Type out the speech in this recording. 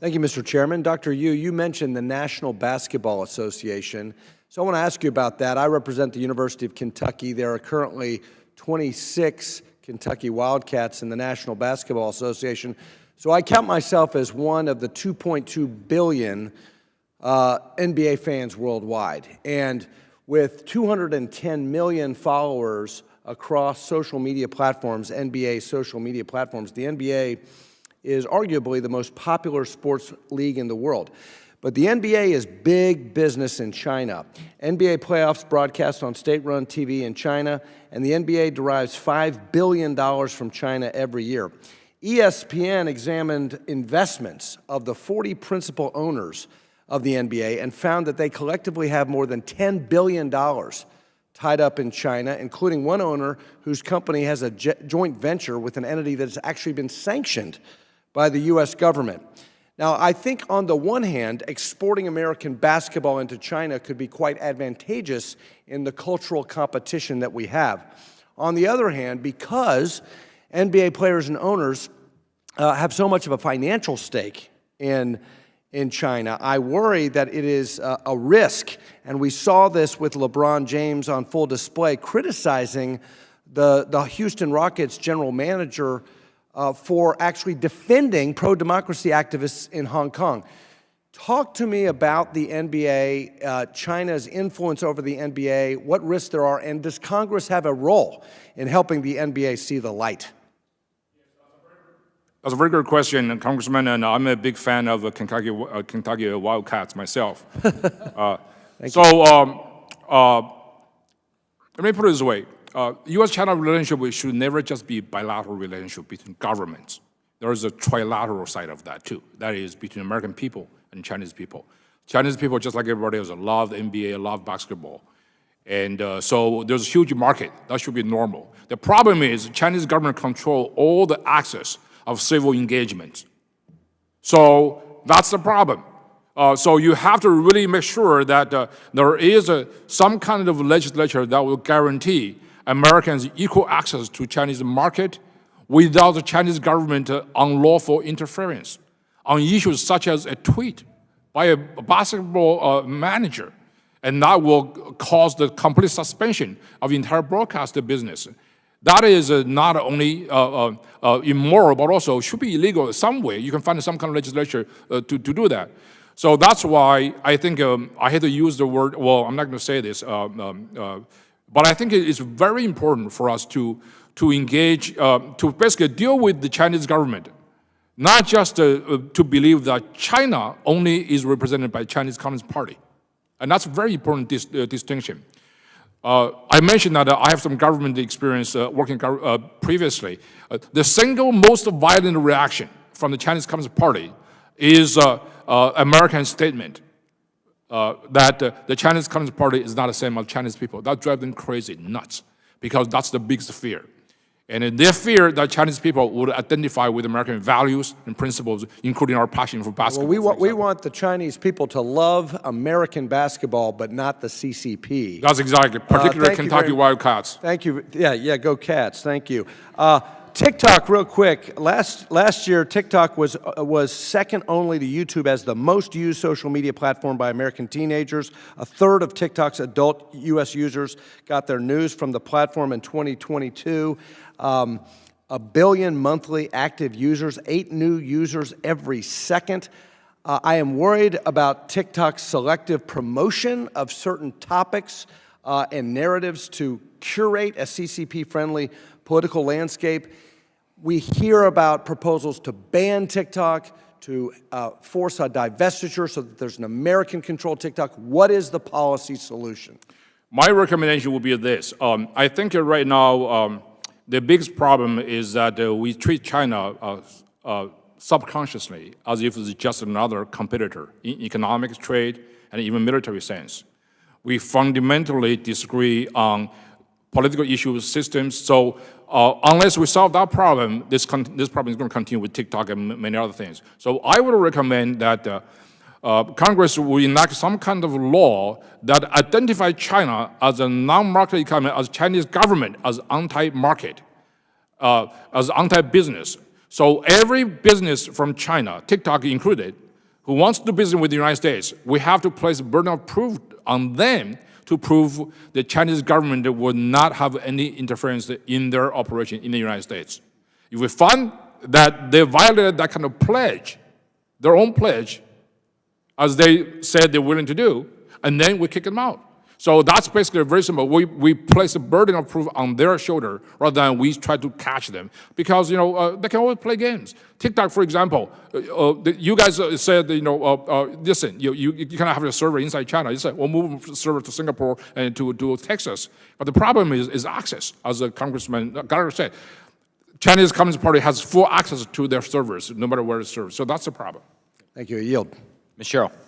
Thank you, Mr. Chairman. Dr. Yu, you mentioned the National Basketball Association. So I want to ask you about that. I represent the University of Kentucky. There are currently 26 Kentucky Wildcats in the National Basketball Association. So I count myself as one of the 2.2 billion NBA fans worldwide. And with 210 million followers across social media platforms, NBA social media platforms, the NBA is arguably the most popular sports league in the world. But the NBA is big business in China. NBA playoffs broadcast on state-run TV in China, and the NBA derives $5 billion from China every year. ESPN examined investments of the 40 principal owners of the NBA and found that they collectively have more than $10 billion tied up in China, including one owner whose company has a joint venture with an entity that has actually been sanctioned by the U.S. government. Now, I think on the one hand, exporting American basketball into China could be quite advantageous in the cultural competition that we have. On the other hand, because NBA players and owners have so much of a financial stake in China, I worry that it is a risk, and we saw this with LeBron James on full display criticizing the Houston Rockets general manager for actually defending pro-democracy activists in Hong Kong. Talk to me about the NBA, China's influence over the NBA, what risks there are, and does Congress have a role in helping the NBA see the light? That's a very good question, Congressman, and I'm a big fan of Kentucky Wildcats myself. Let me put it this way. U.S.-China relationship should never just be a bilateral relationship between governments. There is a trilateral side of that, too. That is between American people and Chinese people. Chinese people, just like everybody else, love the NBA, love basketball. And so there's a huge market. That should be normal. The problem is the Chinese government control all the access of civil engagement. So that's the problem. So you have to really make sure that there is some kind of legislature that will guarantee Americans equal access to Chinese market without the Chinese government unlawful interference on issues such as a tweet by a basketball manager, and that will cause the complete suspension of the entire broadcast business. That is not only immoral, but also should be illegal in some way. You can find some kind of legislature to do that. So that's why I think I had to use the word, well, I'm not going to say this, but I think it's very important for us to engage, to basically deal with the Chinese government, not just to believe that China only is represented by Chinese Communist Party. And that's a very important distinction. I mentioned that I have some government experience working previously. The single most violent reaction from the Chinese Communist Party is American statement that the Chinese Communist Party is not the same as Chinese people. That drives them crazy, nuts, because that's the biggest fear. And they fear that Chinese people would identify with American values and principles, including our passion for basketball. Well, we want the Chinese people to love American basketball, but not the CCP. That's exactly, particularly Kentucky Wildcats. Thank you. Yeah, go Cats. Thank you. TikTok, real quick. Last year, TikTok was second only to YouTube as the most used social media platform by American teenagers. A third of TikTok's adult U.S. users got their news from the platform in 2022. 1 billion monthly active users, 8 new users every second. I am worried about TikTok's selective promotion of certain topics and narratives to curate a CCP-friendly political landscape. We hear about proposals to ban TikTok, to force a divestiture so that there's an American-controlled TikTok. What is the policy solution? My recommendation would be this. I think right now the biggest problem is that we treat China subconsciously as if it's just another competitor in economic, trade, and even military sense. We fundamentally disagree on political issues, systems. So unless we solve that problem, this problem is going to continue with TikTok and many other things. So I would recommend that Congress will enact some kind of law that identifies China as a non-market economy, as Chinese government, as anti-market, as anti-business. So every business from China, TikTok included, who wants to do business with the United States, we have to place a burden of proof on them to prove the Chinese government will not have any interference in their operation in the United States. If we find that they violated that kind of pledge, their own pledge, as they said they're willing to do, and then we kick them out. So that's basically very simple. We place a burden of proof on their shoulder rather than we try to catch them, because they can always play games. TikTok, for example, you guys said listen, you cannot have a server inside China. You said we'll move the server to Singapore and to Texas. But the problem is access, as Congressman Gallagher said. Chinese Communist Party has full access to their servers, no matter where it's served. So that's the problem. Thank you. I yield. Ms. Sherrill.